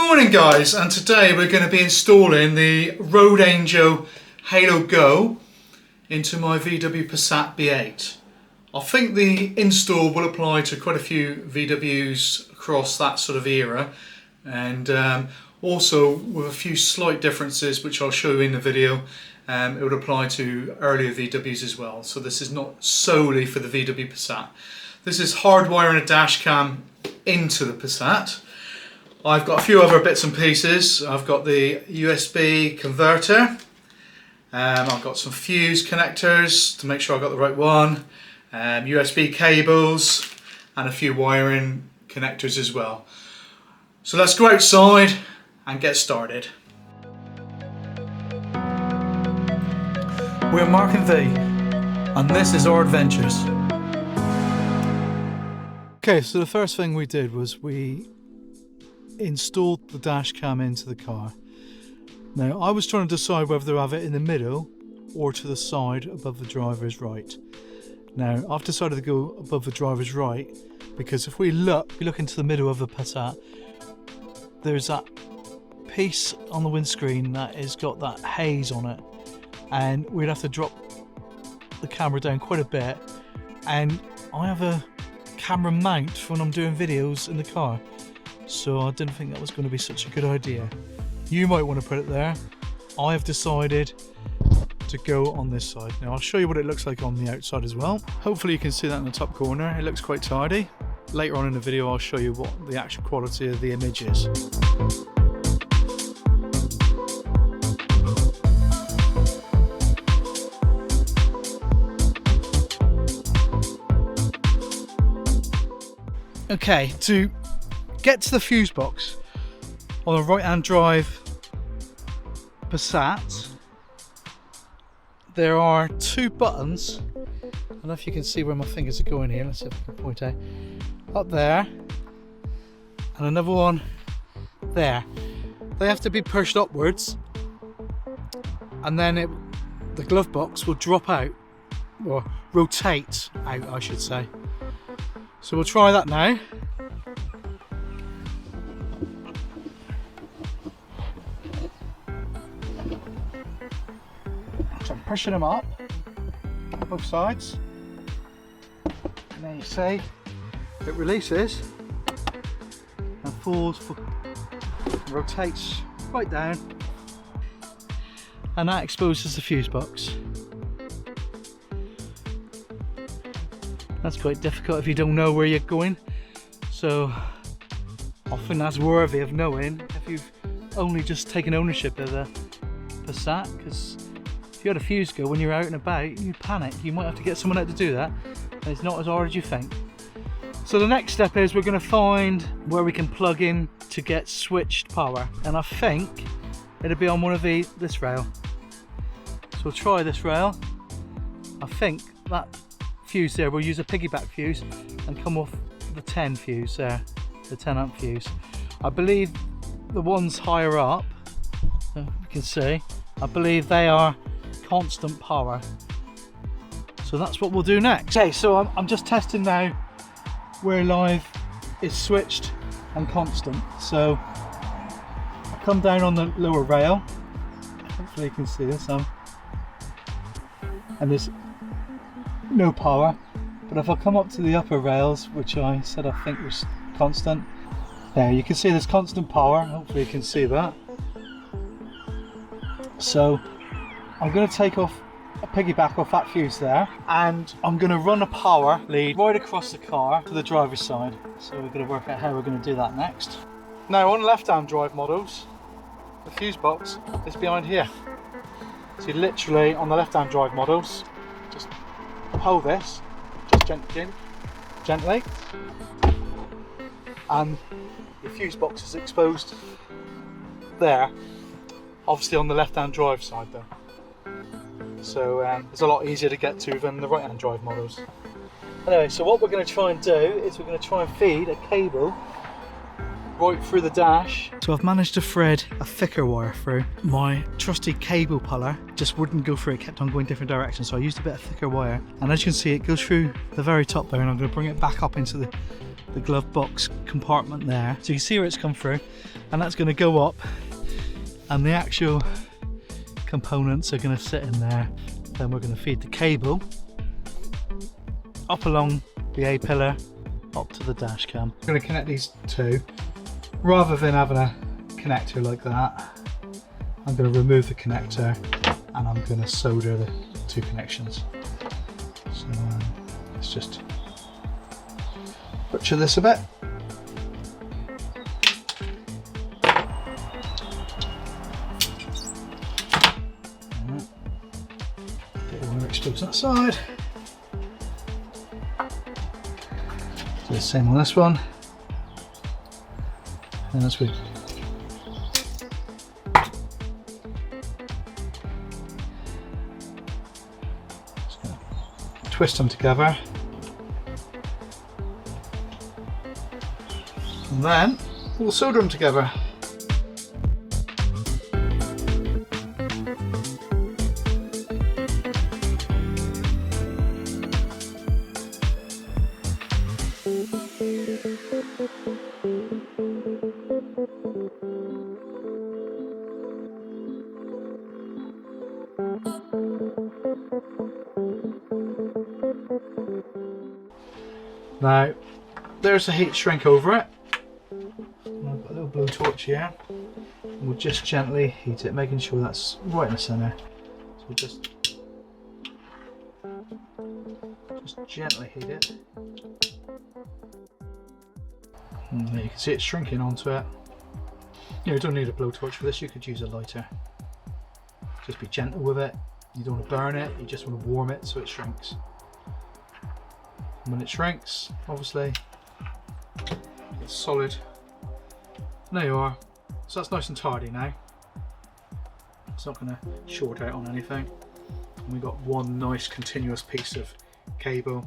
Morning guys, and today we're going to be installing the Road Angel Halo Go into my VW Passat B8. I think the install will apply to quite a few VWs across that sort of era, and also with a few slight differences which I'll show you in the video. It would apply to earlier VWs as well, so this is not solely for the VW Passat. This is hardwiring a dash cam into the Passat. I've got a few other bits and pieces. I've got the USB converter, I've got some fuse connectors to make sure I've got the right one, USB cables and a few wiring connectors as well. So let's go outside and get started. We're Mark and V, and this is our adventures. Okay, so the first thing we did was we installed the dash cam into the car. Now I was trying to decide whether to have it in the middle or to the side above the driver's right. Now I've decided to go above the driver's right because if we look into the middle of the Passat, there's that piece on the windscreen that has got that haze on it, and we'd have to drop the camera down quite a bit, and I have a camera mount for when I'm doing videos in the car, so I didn't think that was going to be such a good idea. You might want to put it there. I have decided to go on this side. Now I'll show you what it looks like on the outside as well. Hopefully you can see that in the top corner. It looks quite tidy. Later on in the video I'll show you what the actual quality of the image is. Okay, to get to the fuse box on the right hand drive Passat, there are two buttons. I don't know if you can see where my fingers are going here. Let's see if I can point out. Up there and another one there. They have to be pushed upwards, and then the glove box will drop out, or rotate out I should say. So we'll try that now. So I'm pushing them up, both sides, and there you see it releases and falls, rotates right down, and that exposes the fuse box. That's quite difficult if you don't know where you're going, so I think that's worthy of knowing if you've only just taken ownership of the Passat, because if you had a fuse go when you're out and about, you'd panic. You might have to get someone out to do that, and it's not as hard as you think. So the next step is we're going to find where we can plug in to get switched power, and I think it'll be on one of this rail. So we'll try this rail. I think that fuse there, we'll use a piggyback fuse and come off the 10 fuse there, the 10 amp fuse. I believe the ones higher up, you can see, I believe they are constant power. So that's what we'll do next. Okay, so I'm just testing now where live is switched and constant. So I come down on the lower rail, hopefully you can see this, and there's no power, but if I come up to the upper rails, which I said I think was constant, there you can see there's constant power. Hopefully you can see that. So I'm going to take off a piggyback off that fuse there, and I'm going to run a power lead right across the car to the driver's side. So we're going to work out how we're going to do that next. Now on left hand drive models, the fuse box is behind here. So literally on the left hand drive models, just hold this, just gently, and the fuse box is exposed there, obviously on the left hand drive side though. So it's a lot easier to get to than the right hand drive models. Anyway, so what we're going to try and do is we're going to try and feed a cable right through the dash. So I've managed to thread a thicker wire through. My trusty cable puller just wouldn't go through, it kept on going different directions, so I used a bit of thicker wire, and as you can see it goes through the very top there, and I'm going to bring it back up into the the glove box compartment there. So you can see where it's come through, and that's going to go up, and the actual components are going to sit in there. Then we're going to feed the cable up along the A-pillar up to the dash cam. I'm going to connect these two. Rather than having a connector like that, I'm going to remove the connector and I'm going to solder the two connections. So let's just butcher this a bit. Expose that side. Do the same on this one. And that's good. Just gonna twist them together. And then we'll solder them together. Now, there's a heat shrink over it. I've got a little blowtorch here. And we'll just gently heat it, making sure that's right in the centre. So we'll just gently heat it. And there you can see it shrinking onto it. You don't need a blowtorch for this, you could use a lighter. Just be gentle with it. You don't want to burn it, you just want to warm it so it shrinks. And when it shrinks, obviously, it's solid. And there you are. So that's nice and tidy now. It's not going to short out on anything. And we've got one nice continuous piece of cable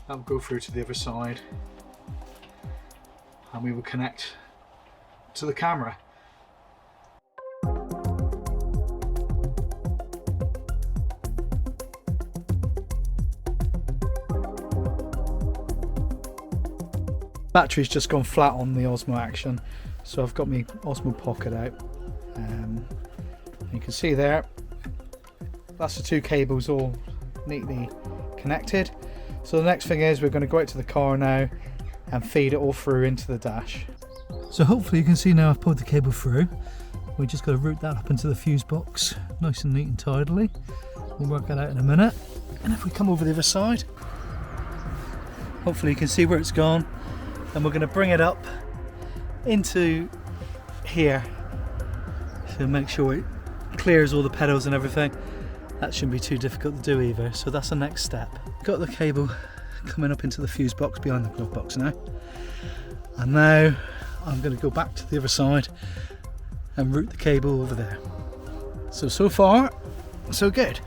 that will go through to the other side. And we will connect to the camera. Battery's just gone flat on the Osmo Action, so I've got my Osmo Pocket out. You can see there, that's the two cables all neatly connected. So the next thing is we're going to go out to the car now and feed it all through into the dash. So hopefully you can see now I've pulled the cable through. We just got to route that up into the fuse box, nice and neat and tidily. We'll work that out in a minute. And if we come over the other side, hopefully you can see where it's gone. And we're going to bring it up into here to make sure it clears all the pedals and everything. That shouldn't be too difficult to do either, so that's the next step. Got the cable coming up into the fuse box behind the glove box now. And now I'm going to go back to the other side and route the cable over there. So far, so good.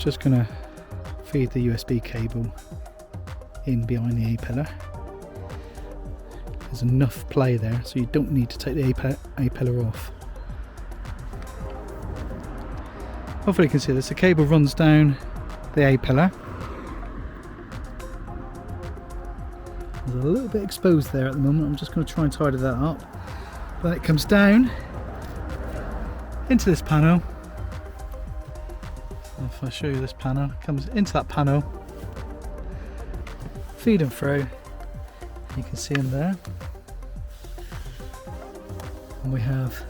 Just going to feed the USB cable in behind the A-pillar. There's enough play there, so you don't need to take the A-pillar off. Hopefully you can see this. The cable runs down the A-pillar. There's a little bit exposed there at the moment. I'm just going to try and tidy that up. Then it comes down into this panel. If I show you this panel, it comes into that panel, feed them through, you can see them there, and we have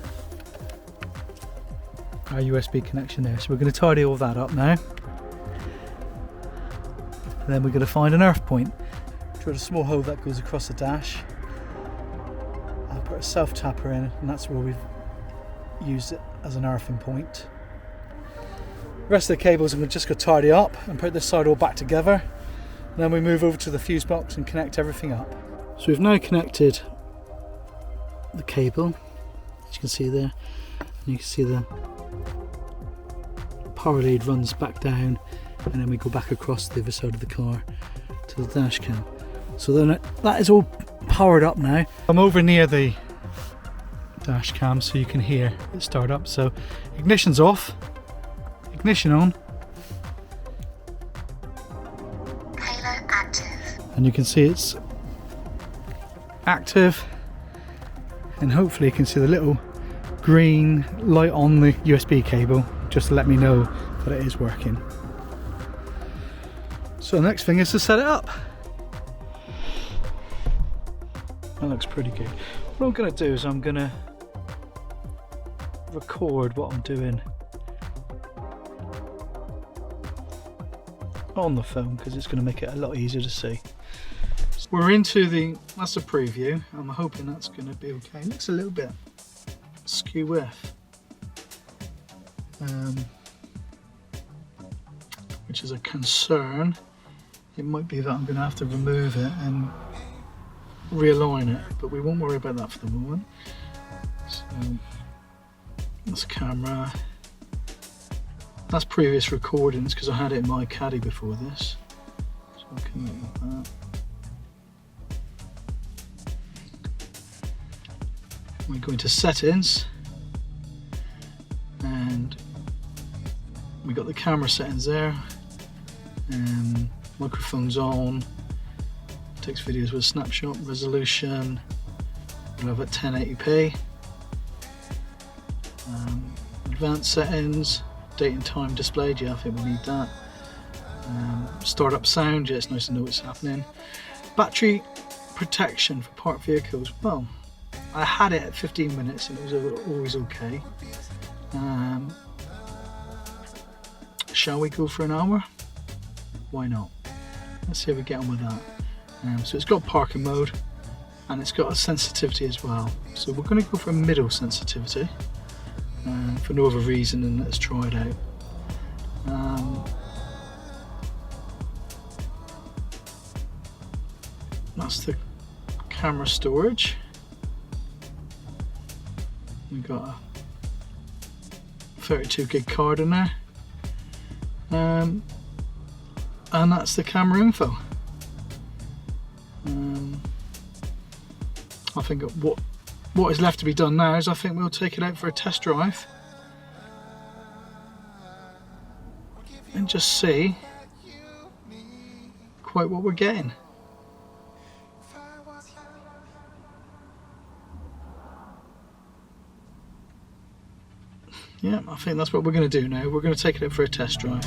our USB connection there. So we're going to tidy all that up now, and then we're going to find an earth point. Drill a small hole that goes across the dash, and put a self tapper in, and that's where we've used it as an earthing point. The rest of the cables I'm just going to tidy up and put this side all back together. And then we move over to the fuse box and connect everything up. So we've now connected the cable, as you can see there. And you can see the power lead runs back down, and then we go back across the other side of the car to the dash cam. So then that is all powered up now. I'm over near the dash cam so you can hear it start up. So ignition's off, ignition on, halo active, and you can see it's active, and hopefully you can see the little green light on the USB cable just to let me know that it is working. So the next thing is to set it up. That looks pretty good. What I'm going to do is I'm going to record what I'm doing on the phone because it's going to make it a lot easier to see. So we're into that's a preview. I'm hoping that's going to be okay. It looks a little bit skew with, which is a concern. It might be that I'm going to have to remove it and realign it, but we won't worry about that for the moment. So that's camera. That's previous recordings because I had it in my caddy before this. So I can look at that. We go into settings, and we got the camera settings there. Microphone's on. Takes videos with snapshot resolution. We'll have it 1080p. Advanced settings, date and time displayed. Yeah, I think we need that. Startup sound. Yeah, it's nice to know what's happening. Battery protection for parked vehicles. Well, I had it at 15 minutes and it was always okay. Shall we go for an hour? Why not? Let's see how we get on with that. So it's got parking mode and it's got a sensitivity as well. So we're going to go for a middle sensitivity for no other reason than let's try it out. That's the camera storage. We've got a 32 gig card in there. And that's the camera info. I think what is left to be done now is I think we'll take it out for a test drive and just see quite what we're getting. Yeah, I think that's what we're going to do now. We're going to take it out for a test drive.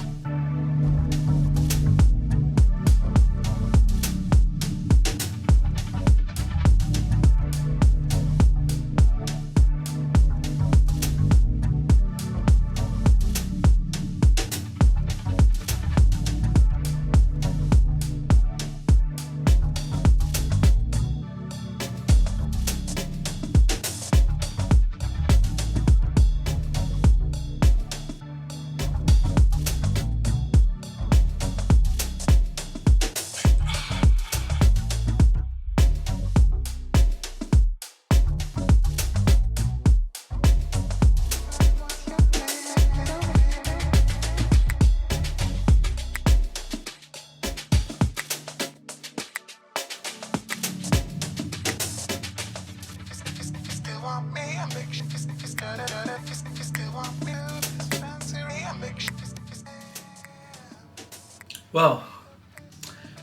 Well,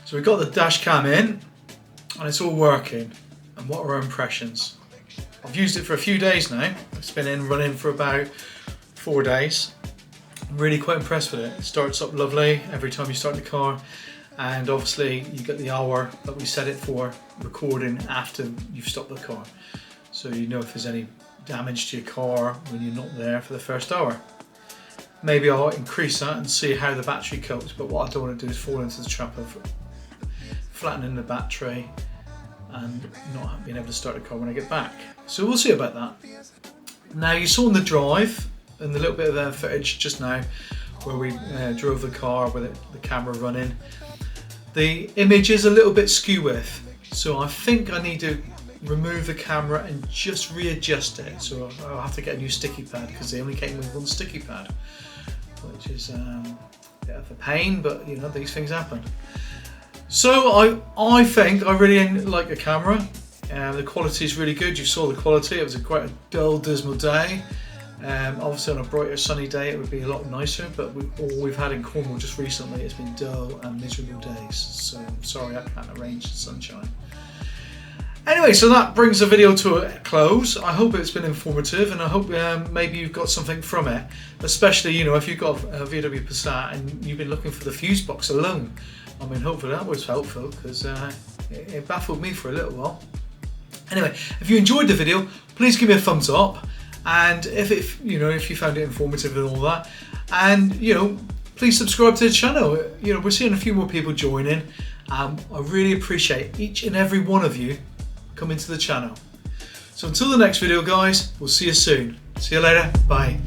so we've got the dash cam in and it's all working. And what are our impressions? I've used it for a few days now. It's been running for about 4 days. I'm really quite impressed with it. It starts up lovely every time you start the car, and obviously you get the hour that we set it for recording after you've stopped the car, so you know if there's any damage to your car when you're not there for the first hour. Maybe I'll increase that and see how the battery copes, but what I don't want to do is fall into the trap of flattening the battery and not being able to start the car when I get back. So we'll see about that. Now, you saw on the drive and the little bit of footage just now where we drove the car with the camera running. The image is a little bit skew with, so I think I need to remove the camera and just readjust it. So I'll have to get a new sticky pad because they only came with one sticky pad, which is a bit of a pain, but you know, these things happen. So I think I really like the camera. The quality is really good. You saw the quality. It was quite a dull, dismal day. Obviously on a brighter sunny day it would be a lot nicer, but all we've had in Cornwall just recently has been dull and miserable days, so I'm sorry I can't arrange the sunshine. Anyway, so that brings the video to a close. I hope it's been informative, and I hope maybe you've got something from it, especially, you know, if you've got a VW Passat and you've been looking for the fuse box alone. I mean, hopefully that was helpful, because it baffled me for a little while. Anyway, if you enjoyed the video, please give me a thumbs up, and if you found it informative and all that, and please subscribe to the channel. We're seeing a few more people joining. I really appreciate each and every one of you coming to the channel. So until the next video, guys, we'll see you soon. See you later. Bye.